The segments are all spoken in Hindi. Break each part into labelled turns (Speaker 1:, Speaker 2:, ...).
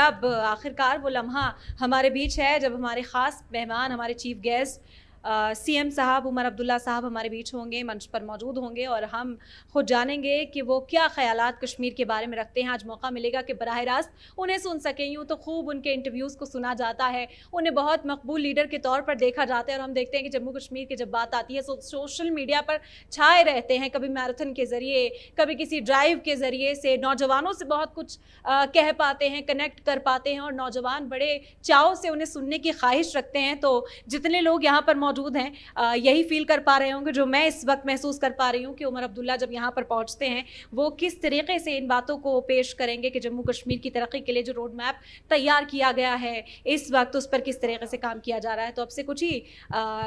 Speaker 1: अब आखिरकार वो लम्हा हमारे बीच है जब हमारे ख़ास मेहमान, हमारे चीफ गेस्ट सीएम साहब उमर अब्दुल्ला साहब हमारे बीच होंगे, मंच पर मौजूद होंगे और हम खुद जानेंगे कि वो क्या ख़यालात कश्मीर के बारे में रखते हैं। आज मौका मिलेगा कि बराह रास्त उन्हें सुन सकें। यूँ तो खूब उनके इंटरव्यूज़ को सुना जाता है, उन्हें बहुत मकबूल लीडर के तौर पर देखा जाता है और हम देखते हैं कि जम्मू कश्मीर की जब बात आती है सोशल मीडिया पर छाए रहते हैं, कभी मैराथन के ज़रिए, कभी किसी ड्राइव के ज़रिए से नौजवानों से बहुत कुछ कह पाते हैं, कनेक्ट कर पाते हैं और नौजवान बड़े चाव से उन्हें सुनने की ख्वाहिश रखते हैं। तो जितने लोग यहाँ पर मौजूद हैं यही फील कर पा रहे होंगे जो मैं इस वक्त महसूस कर पा रही हूँ कि उमर अब्दुल्ला जब यहाँ पर पहुँचते हैं वो किस तरीके से इन बातों को पेश करेंगे कि जम्मू कश्मीर की तरक्की के लिए जो रोड मैप तैयार किया गया है इस वक्त उस पर किस तरीके से काम किया जा रहा है। तो अब से कुछ ही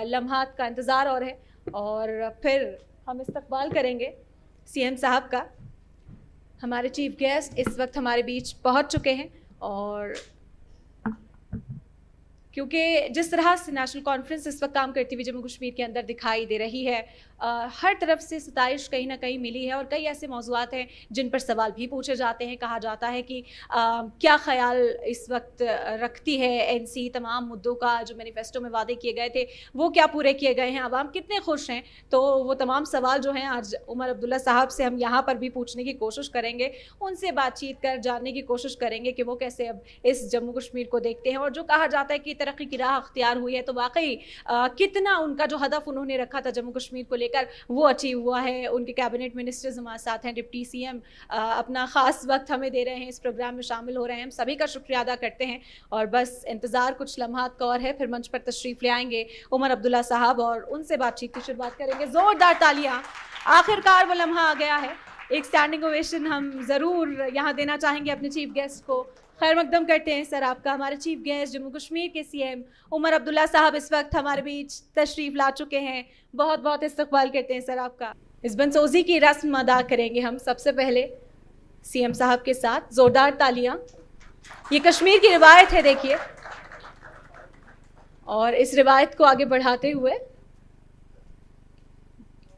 Speaker 1: लम्हात का इंतज़ार और है और फिर हम इस्तकबाल करेंगे सीएम साहब का। हमारे चीफ गेस्ट इस वक्त हमारे बीच पहुँच चुके हैं और क्योंकि जिस तरह से नेशनल कॉन्फ्रेंस इस वक्त काम करती हुई जम्मू कश्मीर के अंदर दिखाई दे रही है, हर तरफ से सताइश कहीं ना कहीं मिली है और कई ऐसे मौज़ूआत हैं जिन पर सवाल भी पूछे जाते हैं। कहा जाता है कि क्या ख्याल इस वक्त रखती है एनसी तमाम मुद्दों का, जो मैनिफेस्टो में वादे किए गए थे वो क्या पूरे किए गए हैं, आवाम कितने खुश हैं। तो वो तमाम सवाल जो हैं आज उमर अब्दुल्ला साहब से हम यहाँ पर भी पूछने की कोशिश करेंगे, उनसे बातचीत कर जानने की कोशिश करेंगे कि वो कैसे अब इस जम्मू कश्मीर को देखते हैं। और जो कहा जाता है कि तरक्की की राह अख्तियार हुई है तो वाकई कितना उनका जो हदफ उन्होंने रखा था जम्मू कश्मीर को लेकर वो अचीव हुआ है। उनके कैबिनेट मिनिस्टर्स हमारे साथ हैं, डिप्टी सीएम अपना ख़ास वक्त हमें दे रहे हैं, इस प्रोग्राम में शामिल हो रहे हैं, हम सभी का शुक्रिया अदा करते हैं। और बस इंतज़ार कुछ लम्हात का और है, फिर मंच पर तशरीफ़ ले आएंगे उमर अब्दुल्ला साहब और उनसे बातचीत की शुरुआत करेंगे। ज़ोरदार तालियाँ, आखिरकार वो लम्हा आ गया है। एक स्टैंडिंग ओवेशन हम ज़रूर यहाँ देना चाहेंगे अपने चीफ गेस्ट को। खैर मकदम करते हैं सर आपका। हमारे चीफ गेस्ट जम्मू कश्मीर के सीएम उमर अब्दुल्ला साहब इस वक्त हमारे बीच तशरीफ़ ला चुके हैं। बहुत बहुत इस्तकबाल करते हैं सर आपका। इस बंसोज़ी की रस्म अदा करेंगे हम सबसे पहले सीएम साहब के साथ। ज़ोरदार तालियां। ये कश्मीर की रिवायत है देखिए, और इस रिवायत को आगे बढ़ाते हुए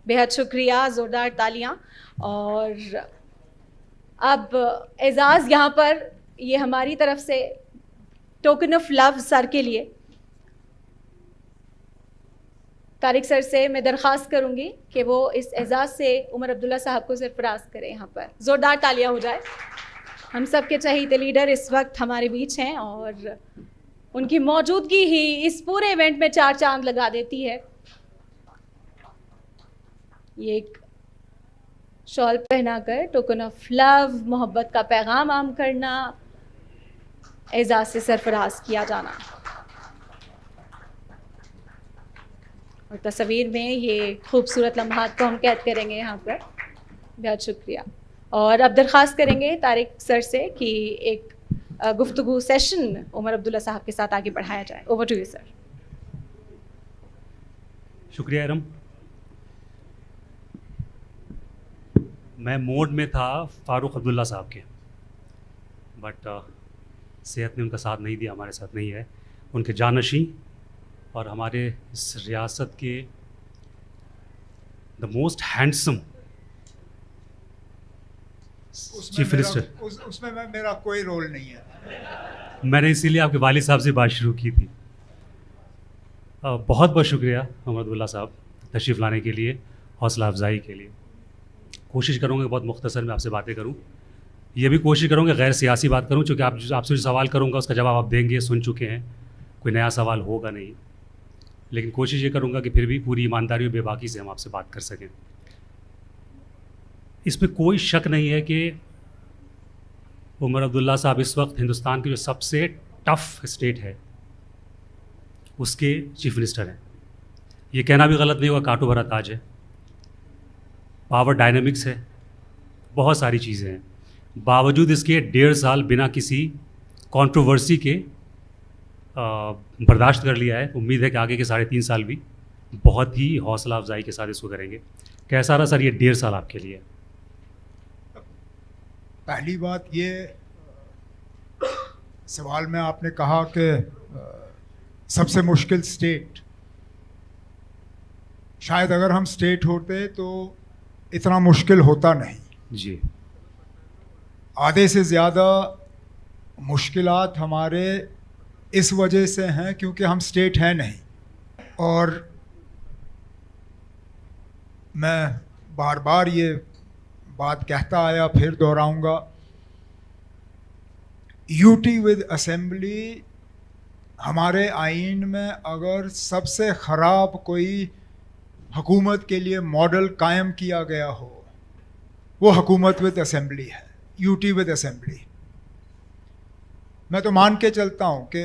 Speaker 1: बेहद शुक्रिया, ज़ोरदार तालियां। और अब एजाज़ यहाँ पर ये हमारी तरफ से टोकन ऑफ लव सर के लिए, तारिक सर से मैं दरख्वास्त करूंगी कि वो इस एजाज़ से उमर अब्दुल्ला साहब को सरफराज करें। यहाँ पर ज़ोरदार तालियां हो जाए। हम सब के चहीते लीडर इस वक्त हमारे बीच हैं और उनकी मौजूदगी ही इस पूरे इवेंट में चार चांद लगा देती है। ये एक शॉल पहनाकर टोकन ऑफ लव, मोहब्बत का पैगाम आम करना, एजाज़ से सरफराज किया जाना। और तस्वीर में ये खूबसूरत लम्हात को हम कैद करेंगे यहाँ पर। बहुत शुक्रिया। और अब दरख्वास्त करेंगे तारिक सर से कि एक गुफ्तगू सेशन उमर अब्दुल्ला साहब के साथ आगे बढ़ाया जाए। Over to you sir.
Speaker 2: शुक्रिया इरम। मैं मोड में था फ़ारूक अब्दुल्ला साहब के, बट सेहत ने उनका साथ नहीं दिया, हमारे साथ नहीं है। उनके जानशी और हमारे इस रियासत के the most handsome chief minister,
Speaker 3: उसमें मेरा कोई रोल नहीं है।
Speaker 2: मैंने इसीलिए आपके वालिद साहब से बात शुरू की थी। बहुत बहुत शुक्रिया उमर अब्दुल्ला साहब तशरीफ़ लाने के लिए, हौसला अफजाई के लिए। कोशिश करूँगा बहुत मुख्तसर में आपसे बातें करूँ। ये भी कोशिश करूँगा गैर सियासी बात करूँ, चूँकि आपसे जो सवाल करूँगा उसका जवाब आप देंगे, सुन चुके हैं, कोई नया सवाल होगा नहीं। लेकिन कोशिश ये करूँगा कि फिर भी पूरी ईमानदारी और बेबाकी से हम आपसे बात कर सकें। इसमें कोई शक नहीं है कि उमर अब्दुल्ला साहब इस वक्त हिंदुस्तान की जो सबसे टफ़ स्टेट है उसके चीफ मिनिस्टर हैं। ये कहना भी गलत नहीं होगा, कांटों भरा ताज है, पावर डायनामिक्स है, बहुत सारी चीज़ें हैं। बावजूद इसके 1.5 साल बिना किसी कंट्रोवर्सी के बर्दाश्त कर लिया है। उम्मीद है कि आगे के 3.5 साल भी बहुत ही हौसला अफजाई के साथ इसको करेंगे। कैसा रहा सर ये 1.5 साल आपके लिए?
Speaker 3: पहली बात ये, सवाल में आपने कहा कि सबसे मुश्किल स्टेट, शायद अगर हम स्टेट होते तो इतना मुश्किल होता नहीं
Speaker 2: जी।
Speaker 3: आधे से ज़्यादा मुश्किलात हमारे इस वजह से हैं क्योंकि हम स्टेट हैं नहीं। और मैं बार बार ये बात कहता आया, फिर दोहराऊंगा, यूटी विद असेंबली हमारे आइन में अगर सबसे ख़राब कोई हुकूमत के लिए मॉडल कायम किया गया हो वो हुकूमत विद असेंबली है, यूटी विद असेंबली। मैं तो मान के चलता हूँ कि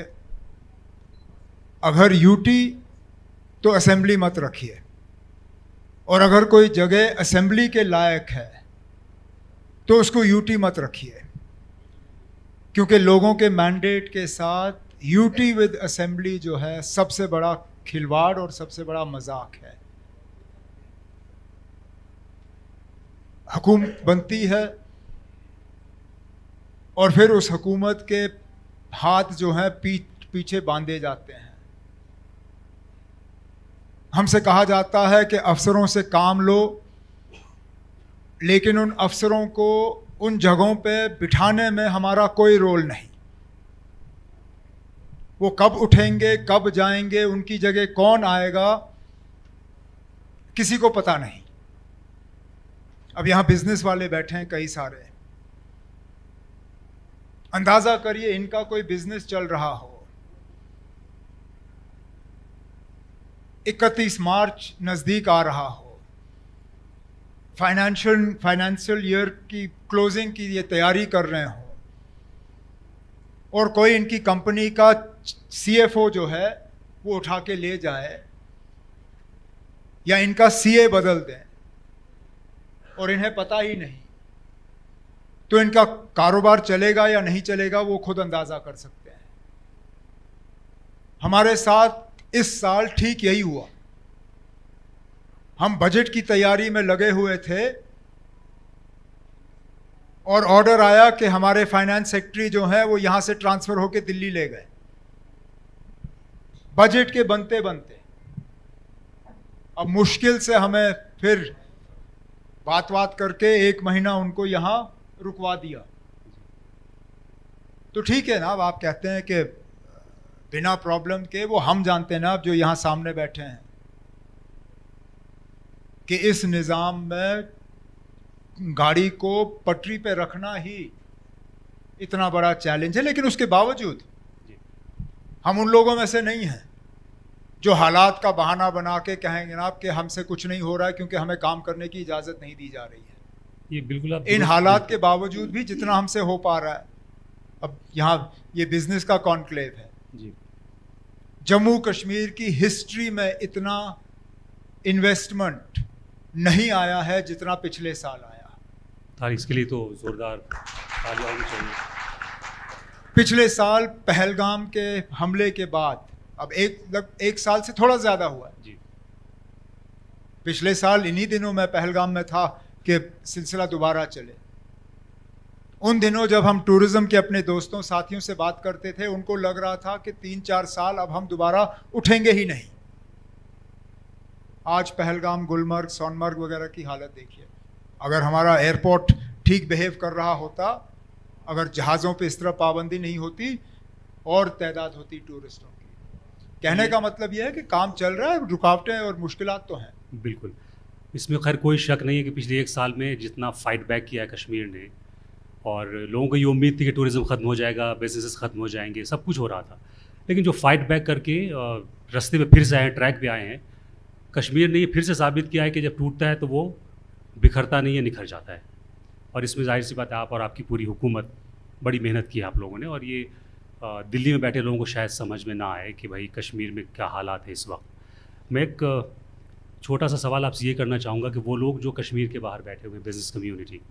Speaker 3: अगर यूटी तो असेंबली मत रखिए, और अगर कोई जगह असेंबली के लायक है तो उसको यूटी मत रखिए, क्योंकि लोगों के मैंडेट के साथ यूटी विद असेंबली जो है सबसे बड़ा खिलवाड़ और सबसे बड़ा मजाक है। हुकूमत बनती है और फिर उस हुकूमत के हाथ जो हैं पीछे बांधे जाते हैं। हमसे कहा जाता है कि अफसरों से काम लो, लेकिन उन अफसरों को उन जगहों पे बिठाने में हमारा कोई रोल नहीं। वो कब उठेंगे, कब जाएंगे, उनकी जगह कौन आएगा, किसी को पता नहीं। अब यहाँ बिजनेस वाले बैठे हैं कई सारे, अंदाजा करिए इनका कोई बिजनेस चल रहा हो, 31 मार्च नज़दीक आ रहा हो, फाइनेंशियल ईयर की क्लोजिंग की ये तैयारी कर रहे हो, और कोई इनकी कंपनी का सीएफओ जो है वो उठा के ले जाए या इनका सीए बदल दें और इन्हें पता ही नहीं, तो इनका कारोबार चलेगा या नहीं चलेगा वो खुद अंदाज़ा कर सकते हैं। हमारे साथ इस साल ठीक यही हुआ। हम बजट की तैयारी में लगे हुए थे और ऑर्डर आया कि हमारे फाइनेंस सेक्रेटरी जो हैं वो यहाँ से ट्रांसफ़र होकर दिल्ली ले गए, बजट के बनते बनते। अब मुश्किल से हमें फिर बात करके 1 महीना उनको यहाँ रुकवा दिया। तो ठीक है ना, अब आप कहते हैं कि बिना प्रॉब्लम के, वो हम जानते हैं ना, अब जो यहाँ सामने बैठे हैं, कि इस निज़ाम में गाड़ी को पटरी पे रखना ही इतना बड़ा चैलेंज है। लेकिन उसके बावजूद हम उन लोगों में से नहीं हैं जो हालात का बहाना बना के कहेंगे ना कि हमसे कुछ नहीं हो रहा है क्योंकि हमें काम करने की इजाज़त नहीं दी जा रही है।
Speaker 2: ये बिल्कुल आप
Speaker 3: इन हालात के बावजूद भी जितना हमसे हो पा रहा है, अब यहाँ ये बिजनेस का कॉन्क्लेव है
Speaker 2: जी।
Speaker 3: जम्मू कश्मीर की हिस्ट्री में इतना इन्वेस्टमेंट नहीं आया है जितना पिछले साल आया
Speaker 2: था। इसके लिए तो जोरदार तालियां होनी चाहिए।
Speaker 3: पिछले साल पहलगाम के हमले के बाद, अब एक साल से थोड़ा ज़्यादा हुआ है
Speaker 2: जी।
Speaker 3: पिछले साल इन्हीं दिनों में पहलगाम में था कि सिलसिला दोबारा चले। उन दिनों जब हम टूरिज़्म के अपने दोस्तों साथियों से बात करते थे, उनको लग रहा था कि 3-4 साल अब हम दोबारा उठेंगे ही नहीं। आज पहलगाम, गुलमर्ग, सोनमर्ग वगैरह की हालत देखिए। अगर हमारा एयरपोर्ट ठीक बिहेव कर रहा होता, अगर जहाज़ों पे इस तरह पाबंदी नहीं होती, और तादाद होती टूरिस्टों की। कहने का मतलब यह है कि काम चल रहा है, रुकावटें और मुश्किलात तो हैं।
Speaker 2: बिल्कुल, इसमें खैर कोई शक नहीं है कि पिछले 1 साल में जितना फाइट बैक किया है कश्मीर ने, और लोगों को ये उम्मीद थी कि टूरिज़्म ख़त्म हो जाएगा, बिजनेसेस ख़त्म हो जाएंगे, सब कुछ हो रहा था, लेकिन जो फाइट बैक करके रास्ते पे फिर से आए हैं, ट्रैक पे आए हैं, कश्मीर ने ये फिर से साबित किया है कि जब टूटता है तो वो बिखरता नहीं है, निखर जाता है। और इसमें जाहिर सी बात है आप और आपकी पूरी हुकूमत बड़ी मेहनत की है आप लोगों ने, और ये दिल्ली में बैठे लोगों को शायद समझ में ना आए कि भाई कश्मीर में क्या हालात है इस वक्त। मैं एक छोटा सा सवाल आपसे ये करना चाहूँगा कि वो लोग जो कश्मीर के बाहर बैठे हुए बिज़नेस कम्युनिटी,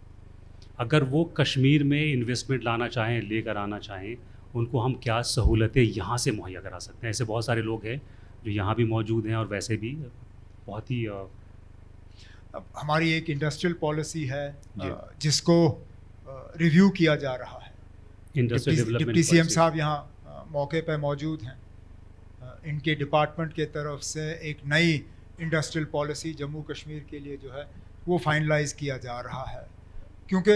Speaker 2: अगर वो कश्मीर में इन्वेस्टमेंट लाना चाहें, लेकर आना चाहें, उनको हम क्या सहूलतें यहाँ से मुहैया करा सकते हैं? ऐसे बहुत सारे लोग हैं जो यहाँ भी मौजूद हैं और वैसे भी बहुत ही
Speaker 3: अब हमारी एक इंडस्ट्रियल पॉलिसी है जिसको रिव्यू किया जा रहा है।
Speaker 2: इंडस्ट्रियल डेवलपमेंट
Speaker 3: डिप्टी सीएम साहब यहाँ मौके पर मौजूद हैं। इनके डिपार्टमेंट के तरफ से एक नई इंडस्ट्रियल पॉलिसी जम्मू कश्मीर के लिए जो है वो फाइनलाइज किया जा रहा है, क्योंकि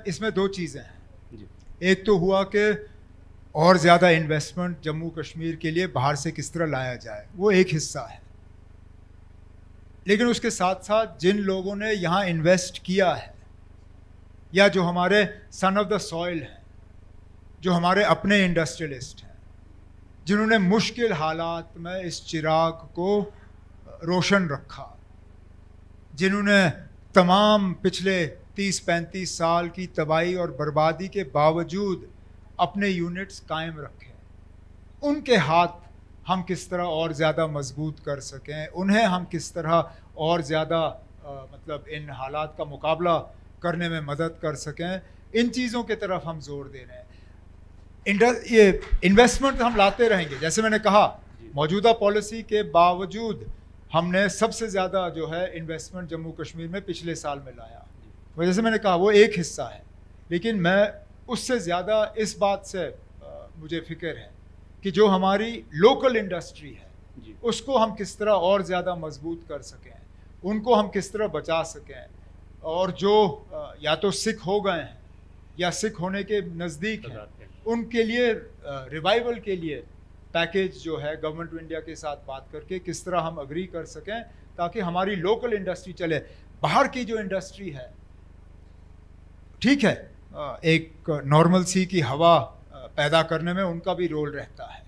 Speaker 3: इसमें 2 चीज़ें हैं। एक तो हुआ कि और ज़्यादा इन्वेस्टमेंट जम्मू कश्मीर के लिए बाहर से किस तरह लाया जाए, वो एक हिस्सा है। लेकिन उसके साथ साथ जिन लोगों ने यहाँ इन्वेस्ट किया है, या जो हमारे सन ऑफ द सॉइल हैं, जो हमारे अपने इंडस्ट्रियलिस्ट हैं, जिन्होंने मुश्किल हालात में इस चिराग को रोशन रखा, जिन्होंने तमाम पिछले 30-35 साल की तबाही और बर्बादी के बावजूद अपने यूनिट्स कायम रखे, उनके हाथ हम किस तरह और ज़्यादा मजबूत कर सकें, उन्हें हम किस तरह और ज़्यादा मतलब इन हालात का मुकाबला करने में मदद कर सकें, इन चीज़ों की तरफ हम जोर दे रहे हैं। ये इन्वेस्टमेंट हम लाते रहेंगे। जैसे मैंने कहा, मौजूदा पॉलिसी के बावजूद हमने सबसे ज़्यादा जो है इन्वेस्टमेंट जम्मू कश्मीर में पिछले साल में लाया। जैसे मैंने कहा, वो एक हिस्सा है, लेकिन मैं उससे ज़्यादा इस बात से मुझे फ़िक्र है कि जो हमारी लोकल इंडस्ट्री है उसको हम किस तरह और ज़्यादा मजबूत कर सकें, उनको हम किस तरह बचा सकें, और जो या तो सिख हो गए हैं या सिख होने के नज़दीक हैं, उनके लिए रिवाइवल के लिए पैकेज जो है गवर्नमेंट ऑफ इंडिया के साथ बात करके किस तरह हम अग्री कर सकें ताकि हमारी लोकल इंडस्ट्री चले। बाहर की जो इंडस्ट्री है, ठीक है, एक नॉर्मल सी की हवा पैदा करने में उनका भी रोल रहता है,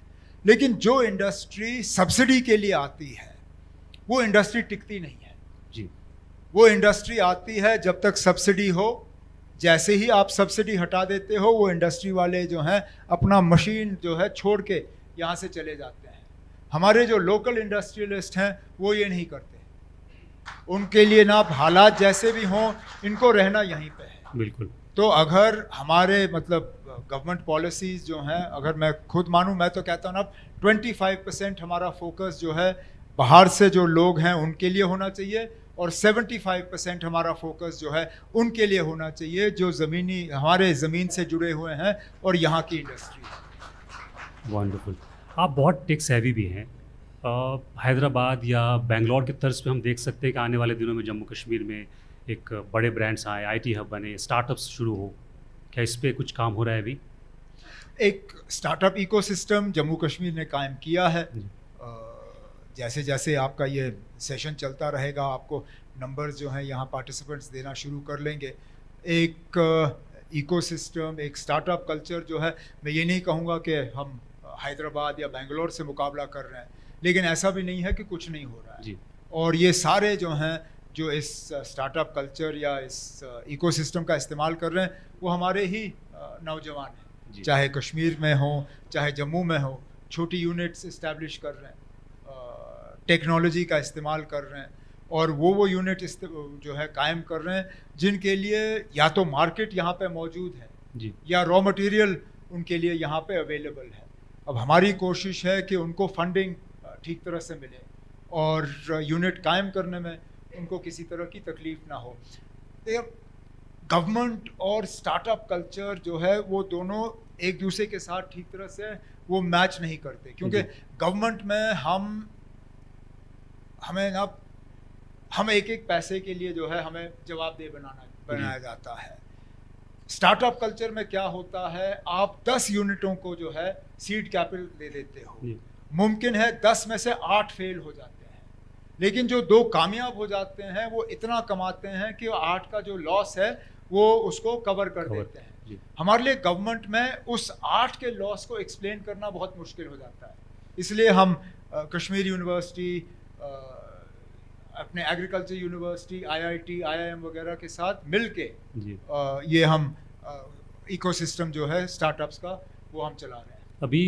Speaker 3: लेकिन जो इंडस्ट्री सब्सिडी के लिए आती है वो इंडस्ट्री टिकती नहीं है
Speaker 2: जी।
Speaker 3: वो इंडस्ट्री आती है जब तक सब्सिडी हो, जैसे ही आप सब्सिडी हटा देते हो वो इंडस्ट्री वाले जो हैं अपना मशीन जो है छोड़ के यहाँ से चले जाते हैं। हमारे जो लोकल इंडस्ट्रियलिस्ट हैं वो ये नहीं करते, उनके लिए ना हालात जैसे भी हों, इनको रहना यहीं पे है।
Speaker 2: बिल्कुल।
Speaker 3: तो अगर हमारे मतलब गवर्नमेंट पॉलिसीज़ जो हैं, अगर मैं खुद मानूं, मैं तो कहता हूँ ना 25% हमारा फोकस जो है बाहर से जो लोग हैं उनके लिए होना चाहिए, और 75% हमारा फोकस जो है उनके लिए होना चाहिए जो ज़मीनी हमारे ज़मीन से जुड़े हुए हैं और यहाँ की इंडस्ट्री है।
Speaker 2: वंडरफुल। आप बहुत टेक सेवी भी हैं। हैदराबाद या बेंगलोर की तर्ज पे हम देख सकते हैं कि आने वाले दिनों में जम्मू कश्मीर में एक बड़े ब्रांड्स आए, IT हब बने, स्टार्टअप्स शुरू हो, क्या इस पे कुछ काम हो रहा है अभी?
Speaker 3: एक स्टार्टअप इकोसिस्टम जम्मू कश्मीर ने कायम किया है। जैसे जैसे आपका ये सेशन चलता रहेगा, आपको नंबर्स जो हैं यहाँ पार्टिसिपेंट्स देना शुरू कर लेंगे। एक इकोसिस्टम, एक स्टार्टअप कल्चर जो है, मैं ये नहीं कहूँगा कि हम हैदराबाद या बेंगलोर से मुकाबला कर रहे हैं, लेकिन ऐसा भी नहीं है कि कुछ नहीं हो रहा है
Speaker 2: जी।
Speaker 3: और ये सारे जो हैं जो इस स्टार्टअप कल्चर या इस इकोसिस्टम का इस्तेमाल कर रहे हैं वो हमारे ही नौजवान हैं, चाहे कश्मीर में हो चाहे जम्मू में हो। छोटी यूनिट्स इस्टेब्लिश कर रहे हैं, टेक्नोलॉजी का इस्तेमाल कर रहे हैं, और वो यूनिट जो है कायम कर रहे हैं जिनके लिए या तो मार्केट यहाँ पे मौजूद है
Speaker 2: जी,
Speaker 3: या रॉ मटेरियल उनके लिए यहाँ पे अवेलेबल है। अब हमारी कोशिश है कि उनको फंडिंग ठीक तरह से मिले और यूनिट कायम करने में उनको किसी तरह की तकलीफ ना हो। गवर्नमेंट और स्टार्टअप कल्चर जो है वो दोनों एक दूसरे के साथ ठीक तरह से वो मैच नहीं करते, क्योंकि गवर्नमेंट में हम एक एक पैसे के लिए जो है हमें जवाबदेह बनाया जाता है। स्टार्टअप कल्चर में क्या होता है, आप 10 यूनिटों को जो है सीड कैपिटल दे देते हो, मुमकिन है 10 में से 8 फेल हो जाते हैं, लेकिन जो 2 कामयाब हो जाते हैं वो इतना कमाते हैं कि 8 का जो लॉस है वो उसको कवर कर देते हैं। हमारे लिए गवर्नमेंट में उस 8 के लॉस को एक्सप्लेन करना बहुत मुश्किल हो जाता है, इसलिए हम कश्मीर यूनिवर्सिटी, अपने एग्रीकल्चर यूनिवर्सिटी, IIT, IIM वगैरह के साथ मिलके ये हम इकोसिस्टम जो है स्टार्टअप्स का वो हम चला रहे हैं।
Speaker 2: अभी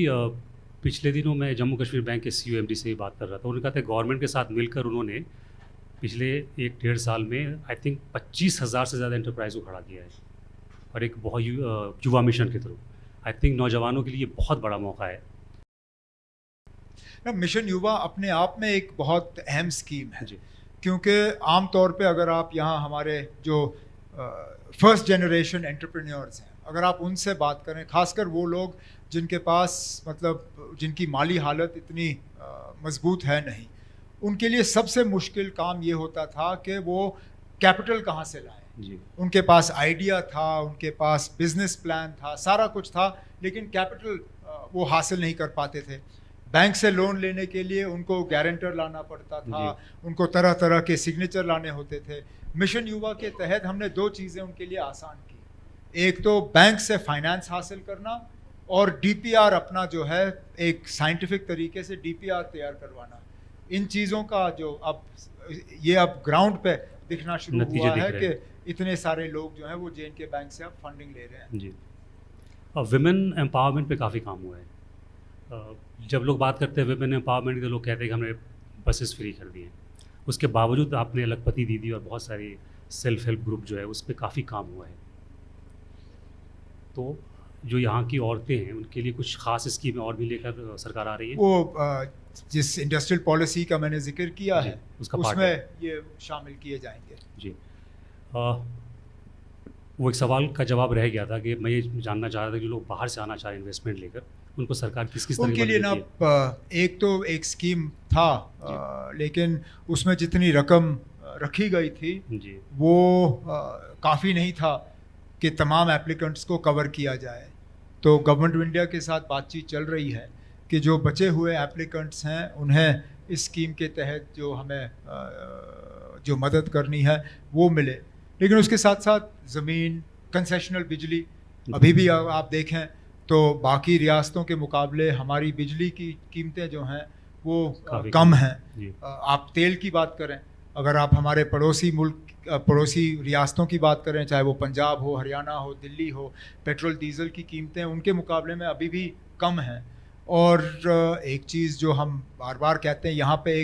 Speaker 2: पिछले दिनों मैं जम्मू कश्मीर बैंक के CEO MD से ही बात कर रहा था। उन्होंने कहा था गवर्नमेंट के साथ मिलकर उन्होंने पिछले 1-1.5 साल में आई थिंक 25,000 से ज़्यादा एंटरप्राइज को खड़ा किया है, और एक बहुत युवा मिशन के थ्रू। आई थिंक नौजवानों के लिए बहुत बड़ा मौका है।
Speaker 3: मिशन युवा अपने आप में एक बहुत अहम स्कीम है
Speaker 2: जी,
Speaker 3: क्योंकि आम तौर पे अगर आप यहाँ हमारे जो फर्स्ट जनरेशन एंटरप्रेन्योर्स हैं, अगर आप उनसे बात करें, खासकर वो लोग जिनके पास मतलब जिनकी माली हालत इतनी मजबूत है नहीं, उनके लिए सबसे मुश्किल काम ये होता था कि वो कैपिटल कहाँ से लाएं। उनके पास आइडिया था, उनके पास बिजनेस प्लान था, सारा कुछ था, लेकिन कैपिटल वो हासिल नहीं कर पाते थे। बैंक से लोन लेने के लिए उनको गारंटर लाना पड़ता था, उनको तरह तरह के सिग्नेचर लाने होते थे। मिशन युवा के तहत हमने 2 चीज़ें उनके लिए आसान की, एक तो बैंक से फाइनेंस हासिल करना और डीपीआर अपना जो है एक साइंटिफिक तरीके से डीपीआर तैयार करवाना। इन चीज़ों का जो अब ग्राउंड पे दिखना शुरू हुआ है कि इतने सारे लोग जो हैं वो जे.एन.के. बैंक से अब फंडिंग ले रहे हैं।
Speaker 2: जी, और विमेन एम्पावरमेंट पे काफ़ी काम हुआ है। जब लोग बात करते हैं विमेन एम्पावरमेंट तो लोग कहते हैं कि हमने बसेस फ्री कर दिए, उसके बावजूद आपने लखपति दीदी और बहुत सारी सेल्फ हेल्प ग्रुप जो है उस पर काफ़ी काम हुआ है। तो जो यहाँ की औरतें हैं उनके लिए कुछ खास स्कीमें और भी लेकर सरकार आ रही है?
Speaker 3: वो जिस इंडस्ट्रियल पॉलिसी का मैंने जिक्र किया है उसमें ये शामिल किए जाएंगे।
Speaker 2: जी, वो एक सवाल का जवाब रह गया था कि मैं ये जानना चाह रहा था कि जो लोग बाहर से आना चाह रहे हैं इन्वेस्टमेंट लेकर, उनको सरकार किस तरह
Speaker 3: उनके लिए ना एक तो एक स्कीम था, लेकिन उसमें जितनी रकम रखी गई थी
Speaker 2: जी,
Speaker 3: वो काफ़ी नहीं था कि तमाम एप्लीकेंट्स को कवर किया जाए। तो गवर्नमेंट ऑफ इंडिया के साथ बातचीत चल रही है कि जो बचे हुए एप्लीकेंट्स हैं उन्हें इस स्कीम के तहत जो हमें जो मदद करनी है वो मिले। लेकिन उसके साथ साथ ज़मीन, कंसेशनल बिजली, अभी भी आप देखें तो बाकी रियासतों के मुकाबले हमारी बिजली की कीमतें जो हैं वो कम हैं। आप तेल की बात करें, अगर आप हमारे पड़ोसी रियासतों की बात करें, चाहे वो पंजाब हो, हरियाणा हो, दिल्ली हो, पेट्रोल डीजल की कीमतें उनके मुकाबले में अभी भी कम हैं। और एक चीज़ जो हम बार बार कहते हैं, यहाँ पे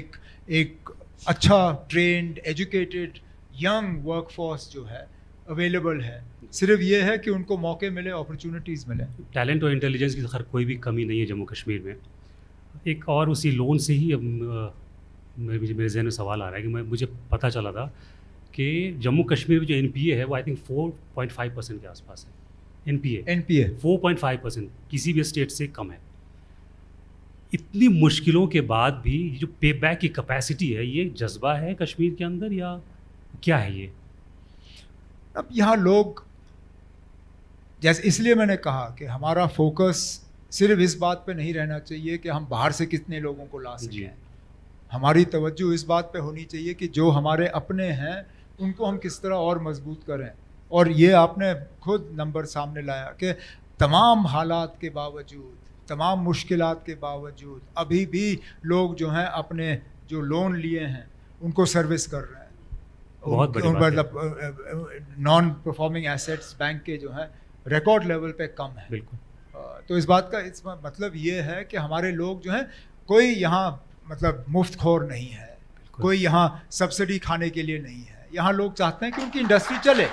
Speaker 3: एक अच्छा ट्रेंड, एजुकेटेड, यंग वर्कफोर्स जो है अवेलेबल है। सिर्फ ये है कि उनको मौके मिले, अपॉर्चुनिटीज़ मिले।
Speaker 2: टैलेंट और इंटेलिजेंस की खैर कोई भी कमी नहीं है जम्मू कश्मीर में। एक और उसी लोन से ही मेरे जहन में सवाल आ रहा है कि मुझे पता चला था कि जम्मू कश्मीर में जो NPA है वो आई थिंक 4.5% के आसपास है। NPA 4.5%, किसी भी स्टेट से कम है। इतनी मुश्किलों के बाद भी जो पे बैक की कैपेसिटी है, ये जज्बा है कश्मीर के अंदर या क्या है ये?
Speaker 3: अब यहाँ लोग, जैसे इसलिए मैंने कहा कि हमारा फोकस सिर्फ इस बात पे नहीं रहना चाहिए कि हम बाहर से कितने लोगों को ला सकें। हमारी तवज्जो इस बात पे होनी चाहिए कि जो हमारे अपने हैं उनको हम किस तरह और मजबूत करें। और ये आपने खुद नंबर सामने लाया कि तमाम हालात के बावजूद, तमाम मुश्किलात के बावजूद अभी भी लोग जो हैं अपने जो लोन लिए हैं उनको सर्विस कर रहे हैं।
Speaker 2: बहुत बड़ी बात है।
Speaker 3: नॉन परफॉर्मिंग एसेट्स बैंक के जो हैं रिकॉर्ड लेवल पे कम है।
Speaker 2: बिल्कुल।
Speaker 3: तो इस बात का मतलब ये है कि हमारे लोग जो हैं, कोई यहाँ मतलब मुफ्त खोर नहीं है, कोई यहाँ सब्सिडी खाने के लिए नहीं है। यहाँ लोग चाहते हैं कि उनकी इंडस्ट्री चले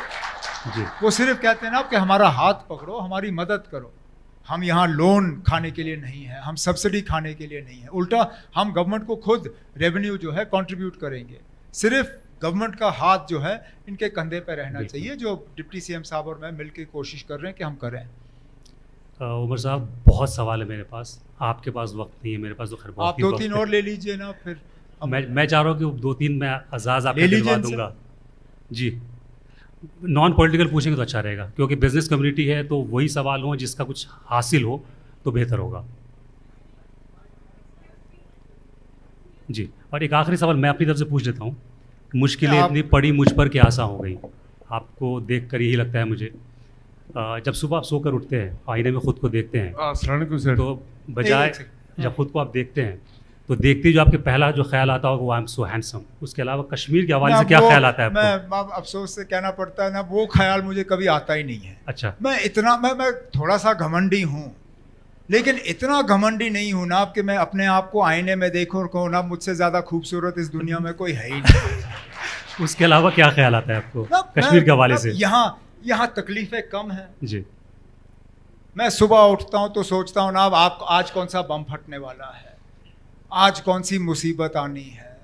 Speaker 2: जी।
Speaker 3: वो सिर्फ कहते हैं ना कि हमारा हाथ पकड़ो, हमारी मदद करो। हम यहाँ लोन खाने के लिए नहीं है, हम सब्सिडी खाने के लिए नहीं है। उल्टा हम गवर्नमेंट को खुद रेवेन्यू जो है कंट्रीब्यूट करेंगे। सिर्फ गवर्नमेंट का हाथ जो है इनके कंधे पे रहना चाहिए, जो डिप्टी CM साहब और मैं मिलकर कोशिश कर रहे हैं कि हम करें।
Speaker 2: उमर साहब, बहुत सवाल है मेरे पास, आपके पास वक्त नहीं है, मेरे पास तो खैर बहुत।
Speaker 3: आप 2-3 और ले लीजिए ना फिर।
Speaker 2: मैं चाह रहा हूँ कि 2-3 मैं आज़ाज़ आपको दिलवा दूंगा जी। नॉन पॉलिटिकल पूछेंगे तो अच्छा रहेगा, क्योंकि बिजनेस कम्युनिटी है तो वही सवाल हो जिसका कुछ हासिल हो तो बेहतर होगा जी। और एक आखिरी सवाल मैं अपनी तरफ से पूछ लेता हूँ। मुश्किलें इतनी पड़ी मुझ पर कि आसान हो गई, आपको देख कर यही लगता है मुझे। जब सुबह आप सोकर उठते हैं, आईने में खुद को देखते हैं, तो बजाय जब खुद को आप देखते हैं तो देखते जो आपके पहला जो ख्याल आता होगा वो आई एम सो हैंडसम, उसके अलावा कश्मीर के हवाले से क्या ख्याल आता है आपको?
Speaker 3: मैं अफसोस से कहना पड़ता है ना, वो ख्याल मुझे कभी आता ही नहीं है।
Speaker 2: अच्छा।
Speaker 3: मैं थोड़ा सा घमंडी हूँ, लेकिन इतना घमंडी नहीं हूँ ना कि मैं अपने आप को आईने में देखूँ और कहूँ ना मुझसे ज़्यादा खूबसूरत इस दुनिया में कोई है ही नहीं।
Speaker 2: उसके अलावा क्या ख्याल आता है आपको कश्मीर के हवाले से?
Speaker 3: यहाँ तकलीफ़ें कम हैं
Speaker 2: जी।
Speaker 3: मैं सुबह उठता हूँ तो सोचता हूँ ना आप आज कौन सा बम फटने वाला है, आज कौन सी मुसीबत आनी है,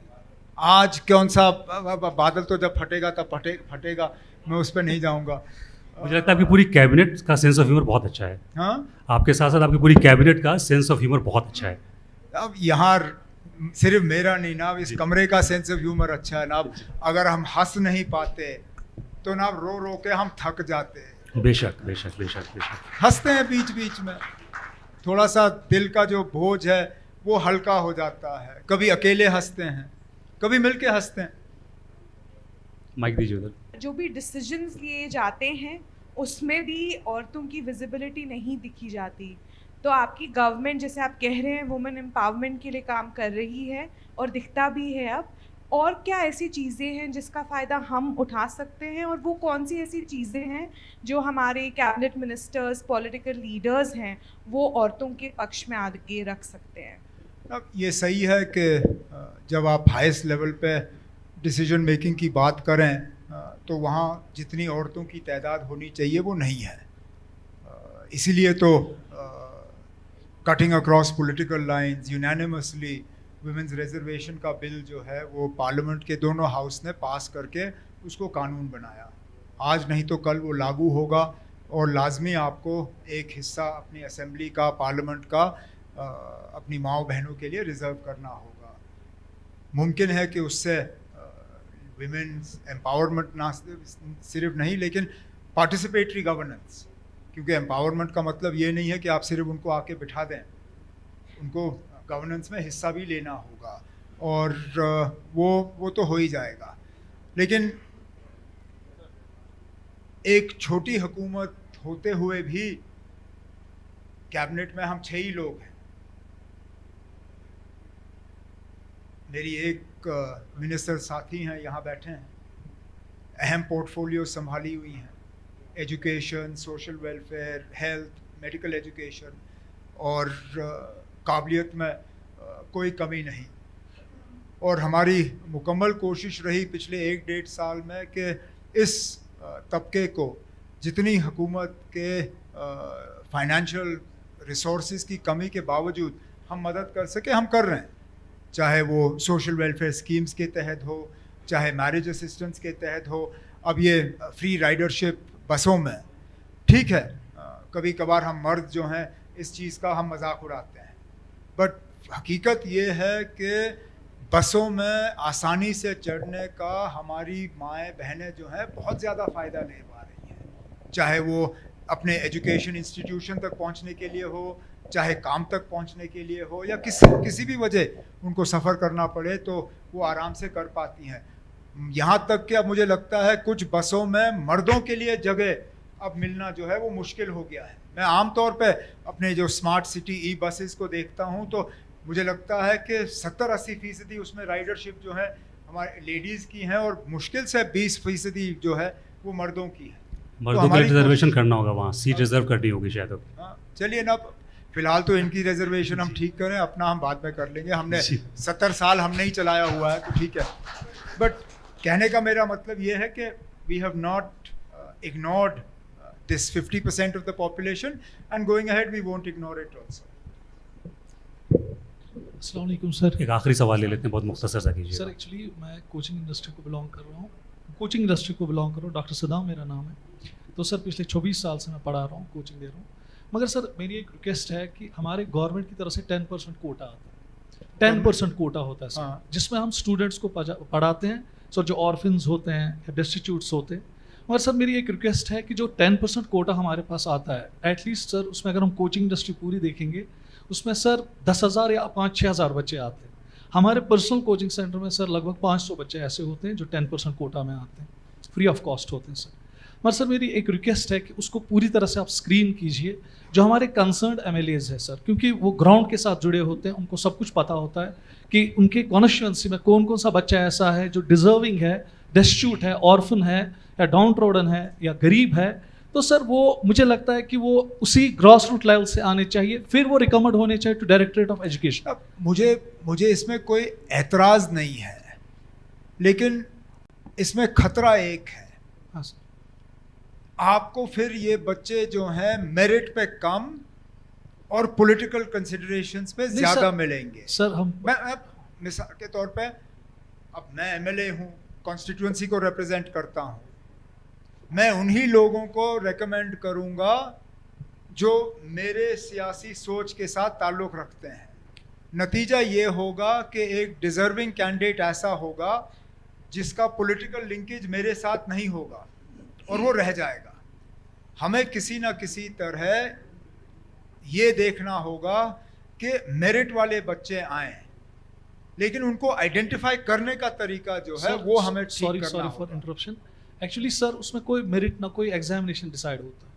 Speaker 3: आज कौन सा बादल तो जब फटेगा तब फटेगा, मैं उस पर नहीं जाऊँगा।
Speaker 2: मुझे लगता है आपकी पूरी कैबिनेट का सेंस ऑफ ह्यूमर बहुत अच्छा है।
Speaker 3: हाँ,
Speaker 2: आपके साथ साथ आपकी पूरी कैबिनेट का सेंस ऑफ ह्यूमर बहुत अच्छा है।
Speaker 3: अब यहाँ सिर्फ मेरा नहीं ना, इस कमरे का सेंस ऑफ ह्यूमर अच्छा है ना। अगर हम हंस नहीं पाते तो ना रो रो के हम थक जाते।
Speaker 2: बेशक बेशक बेशक बेशक
Speaker 3: हंसते हैं बीच बीच में। थोड़ा सा दिल का जो बोझ है वो हल्का हो जाता है। कभी अकेले हंसते हैं, कभी मिलके हंसते हैं।
Speaker 2: माइक दीजिए उधर।
Speaker 4: जो भी डिसीजंस लिए जाते हैं उसमें भी औरतों की विजिबिलिटी नहीं दिखी जाती। तो आपकी गवर्नमेंट, जैसे आप कह रहे हैं, वुमेन एम्पावरमेंट के लिए काम कर रही है और दिखता भी है अब। और क्या ऐसी चीज़ें हैं जिसका फ़ायदा हम उठा सकते हैं, और वो कौन सी ऐसी चीज़ें हैं जो हमारे कैबिनेट मिनिस्टर्स, पॉलिटिकल लीडर्स हैं, वो औरतों के पक्ष में आगे रख सकते हैं?
Speaker 3: अब ये सही है कि जब आप हाईएस्ट लेवल पे डिसीजन मेकिंग की बात करें तो वहाँ जितनी औरतों की तादाद होनी चाहिए वो नहीं है। इसीलिए तो cutting across political lines unanimously women's reservation का बिल जो है वो पार्लियामेंट के दोनों हाउस ने पास करके उसको कानून बनाया। आज नहीं तो कल वो लागू होगा और लाजमी आपको एक हिस्सा अपनी असेंबली का, पार्लियामेंट का अपनी माओ बहनों के लिए रिज़र्व करना होगा। मुमकिन है कि उससे विमेंस एम्पावरमेंट ना सिर्फ नहीं लेकिन पार्टिसिपेटरी गवर्नेंस, क्योंकि एम्पावरमेंट का मतलब ये नहीं है कि आप सिर्फ उनको आके बिठा दें, उनको गवर्नेंस में हिस्सा भी लेना होगा और वो तो हो ही जाएगा। लेकिन एक छोटी हुकूमत होते हुए भी कैबिनेट में हम 6 ही लोग हैं। मेरी एक मिनिस्टर साथी हैं, यहाँ बैठे हैं, अहम पोर्टफोलियो संभाली हुई हैं, education, social welfare, health, medical education, और काबिलियत में कोई कमी नहीं। और हमारी मुकम्मल कोशिश रही पिछले 1-1.5 साल में कि इस तबके को जितनी हुकूमत के फाइनेंशियल रिसोर्सेज की कमी के बावजूद हम मदद कर सके, हम कर रहे हैं। चाहे वो सोशल वेलफेयर स्कीम्स के तहत हो, चाहे मैरिज असिस्टेंस के तहत हो, अब ये फ्री राइडरशिप बसों में, ठीक है कभी कभार हम मर्द जो हैं इस चीज़ का हम मजाक उड़ाते हैं, बट हकीकत ये है कि बसों में आसानी से चढ़ने का हमारी माएँ बहनें जो हैं बहुत ज़्यादा फ़ायदा ले पा रही हैं। चाहे वो अपने एजुकेशन इंस्टीट्यूशन तक पहुंचने के लिए हो, चाहे काम तक पहुंचने के लिए हो, या किसी भी वजह उनको सफ़र करना पड़े तो वो आराम से कर पाती हैं। यहाँ तक कि अब मुझे लगता है कुछ बसों में मर्दों के लिए जगह अब मिलना जो है वो मुश्किल हो गया है। मैं आम तौर पे अपने जो स्मार्ट सिटी ई बसेस को देखता हूँ तो मुझे लगता है कि 70-80% उसमें राइडरशिप जो है हमारे लेडीज़ की हैं और मुश्किल से 20% जो है वो मर्दों की है।
Speaker 2: मर्दों के लिए रिजर्वेशन करना होगा, वहाँ सीट रिजर्व करनी होगी शायद।
Speaker 3: हाँ चलिए ना, फिलहाल तो इनकी रिजर्वेशन हम ठीक करें, अपना हम बाद में कर लेंगे। हमने 70 साल हमने ही चलाया हुआ है तो ठीक है। बट कहने का मेरा मतलब ये है कि we have not ignored this 50% of the population and going ahead we won't ignore it also.
Speaker 5: अस्सलाम वालेकुम सर।
Speaker 2: एक आखिरी सवाल ले लेते हैं, बहुत मुख्तसर सा कीजिए।
Speaker 5: सर एक्चुअली मैं कोचिंग इंडस्ट्री को बिलोंग कर रहा हूँ, डॉक्टर सदाम मेरा नाम है। तो सर पिछले 24 साल से मैं पढ़ा रहा हूँ, कोचिंग दे रहा हूँ। मगर सर मेरी एक रिक्वेस्ट है कि हमारे गवर्नमेंट की तरफ से 10% कोटा आता है, 10% कोटा होता है सर,
Speaker 3: हाँ।
Speaker 5: जिसमें हम स्टूडेंट्स को पढ़ाते हैं सर, जो ऑर्फिन्स होते हैं या डिस्टिट्यूट्स होते हैं। मगर सर मेरी एक रिक्वेस्ट है कि जो 10% कोटा हमारे पास आता है, एटलीस्ट सर उसमें अगर हम कोचिंग इंडस्ट्री पूरी देखेंगे उसमें सर 10,000 या 5-6 हज़ार बच्चे आते हैं। हमारे पर्सनल कोचिंग सेंटर में सर लगभग 500 बच्चे ऐसे होते हैं जो 10% कोटा में आते हैं, फ्री ऑफ कॉस्ट होते हैं सर। मगर सर मेरी एक रिक्वेस्ट है कि उसको पूरी तरह से आप स्क्रीन कीजिए, जो हमारे कंसर्न्ड एमएलएज है सर, क्योंकि वो ग्राउंड के साथ जुड़े होते हैं, उनको सब कुछ पता होता है कि उनके कॉन्स्टिट्यूएंसी में कौन कौन सा बच्चा ऐसा है जो डिजर्विंग है, डेस्टिट्यूट है, ऑर्फन है, या डाउन ट्रोडन है, या गरीब है। तो सर वो मुझे लगता है कि वो उसी ग्रॉस रूट लेवल से आने चाहिए, फिर वो रिकमेंड होने चाहिए टू डायरेक्टरेट ऑफ एजुकेशन।
Speaker 3: अब मुझे इसमें कोई एतराज़ नहीं है, लेकिन इसमें खतरा एक है।
Speaker 5: हाँ सर।
Speaker 3: आपको फिर ये बच्चे जो हैं मेरिट पे कम और पॉलिटिकल कंसिडरेशंस पे ज़्यादा मिलेंगे।
Speaker 5: सर हम
Speaker 3: मैं मिसाल के तौर पे, अब मैं एमएलए हूँ, कॉन्स्टिट्यूंसी को रिप्रेजेंट करता हूँ, मैं उन्हीं लोगों को रेकमेंड करूँगा जो मेरे सियासी सोच के साथ ताल्लुक़ रखते हैं। नतीजा ये होगा कि एक डिज़र्विंग कैंडिडेट ऐसा होगा जिसका पॉलिटिकल लिंकेज मेरे साथ नहीं होगा और वो रह जाएगा। हमें किसी ना किसी तरह ये देखना होगा कि मेरिट वाले बच्चे आएँ, लेकिन उनको आइडेंटिफाई करने का तरीका जो है वो हमें ठीक करना
Speaker 5: सॉरी फॉर
Speaker 3: होगा।
Speaker 5: इंटरप्शन। एक्चुअली सर उसमें कोई मेरिट ना कोई एग्जामिनेशन डिसाइड होता है,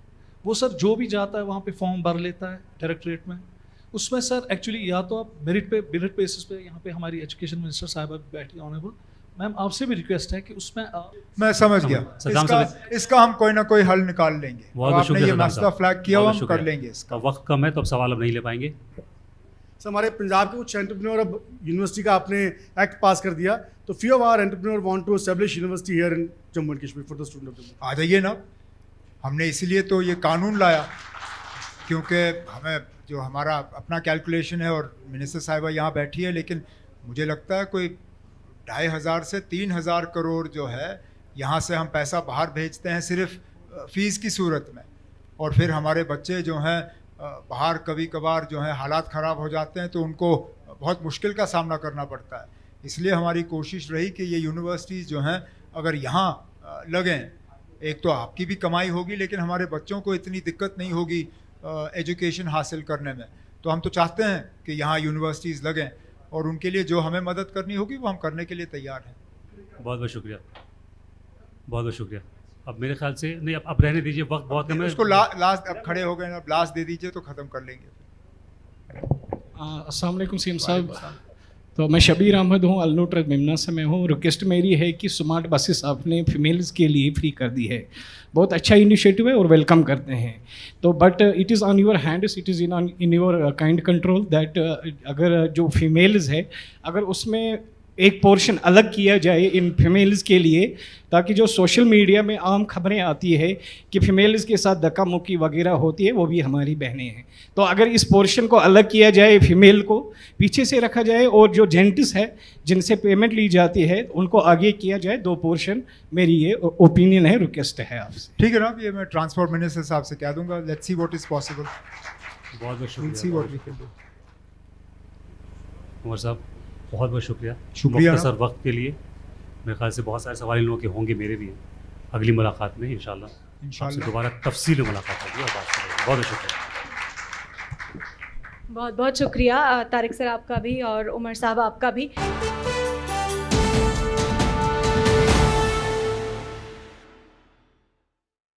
Speaker 5: वो सर जो भी जाता है वहाँ पे फॉर्म भर लेता है डायरेक्टरेट में। उसमें सर एक्चुअली या तो आप मेरिट बेसिस पे, यहाँ पे हमारी एजुकेशन मिनिस्टर साहिबा बैठी ऑनरेबल मैम, आपसे भी रिक्वेस्ट है कि उसमें
Speaker 3: मैं समझ गया,
Speaker 2: सद्दाम साहब,
Speaker 3: इसका हम कोई ना कोई हल निकाल लेंगे।
Speaker 2: बहुत
Speaker 3: आपने
Speaker 2: शुक्रिया
Speaker 3: ये
Speaker 2: सद्दाम
Speaker 3: मसला
Speaker 2: साहब,
Speaker 3: फ्लैग किया,
Speaker 2: बहुत
Speaker 3: हम
Speaker 2: शुक्रिया।
Speaker 3: कर लेंगे इसका।
Speaker 2: वक्त कम है तो अब सवाल अब नहीं ले पाएंगे।
Speaker 6: सर हमारे पंजाब के कुछ एंटरप्रेन्योर अब यूनिवर्सिटी का आपने एक्ट पास कर दिया, तो few of our entrepreneur want to establish university here in Jammu and Kashmir for the student of Jammu.
Speaker 3: आ जाइए ना, हमने इसीलिए तो ये कानून लाया, क्योंकि हमें जो हमारा अपना कैलकुलेशन है, और मिनिस्टर साहिबा यहाँ बैठी है, लेकिन मुझे लगता है कोई 2,500 से 3,000 करोड़ जो है यहाँ से हम पैसा बाहर भेजते हैं सिर्फ फ़ीस की सूरत में, और फिर हमारे बच्चे जो हैं बाहर कभी कभार जो है हालात ख़राब हो जाते हैं तो उनको बहुत मुश्किल का सामना करना पड़ता है। इसलिए हमारी कोशिश रही कि ये यूनिवर्सिटीज़ जो हैं अगर यहाँ लगें, एक तो आपकी भी कमाई होगी, लेकिन हमारे बच्चों को इतनी दिक्कत नहीं होगी एजुकेशन हासिल करने में। तो हम तो चाहते हैं कि यहाँ यूनिवर्सिटीज़ लगें, और उनके लिए जो हमें मदद करनी होगी वो हम करने के लिए तैयार हैं।
Speaker 2: बहुत बहुत शुक्रिया, बहुत बहुत शुक्रिया। अब मेरे ख्याल से नहीं, अब रहने दीजिए, वक्त बहुत कम है।
Speaker 3: उसको लास्ट, अब खड़े हो गए ना, अब लास्ट दे दीजिए तो ख़त्म कर लेंगे।
Speaker 7: अस्सलाम वालेकुम सीएम साहब, तो मैं शबीर अहमद हूँ, अलनूट मेमना से मैं हूँ। रिक्वेस्ट मेरी है कि स्मार्ट बसेस आपने फीमेल्स के लिए फ्री कर दी है, बहुत अच्छा इनिशिएटिव है और वेलकम करते हैं। तो but it is on your hands, it is in your kind control that अगर जो फीमेल्स है अगर उसमें एक पोर्शन अलग किया जाए इन फीमेल्स के लिए, ताकि जो सोशल मीडिया में आम खबरें आती है कि फीमेल्स के साथ धक्का मुक्की वगैरह होती है, वो भी हमारी बहनें हैं। तो अगर इस पोर्शन को अलग किया जाए, फीमेल को पीछे से रखा जाए, और जो जेंट्स है जिनसे पेमेंट ली जाती है उनको आगे किया जाए, 2 पोर्शन। मेरी ये ओपिनियन है, रिक्वेस्ट है आपसे।
Speaker 3: ठीक है ना, ये मैं ट्रांसपोर्ट मिनिस्टर साहब से कह दूंगा। Let's see what is possible,
Speaker 2: बहुत बहुत
Speaker 3: विल सी
Speaker 2: शुक्रिया
Speaker 3: what we can do.
Speaker 2: Umar साहब, बहुत बहुत शुक्रिया,
Speaker 3: शुक्रिया
Speaker 2: सर वक्त के लिए। मेरे ख्याल से बहुत सारे सवाल इन लोगों के होंगे, मेरे भी हैं। अगली मुलाकात में इंशाल्लाह आपसे दोबारा तफसील में मुलाकात होगी और बात करेंगे। बहुत बहुत शुक्रिया।
Speaker 1: बहुत बहुत शुक्रिया तारिक सर आपका भी और उमर साहब आपका भी।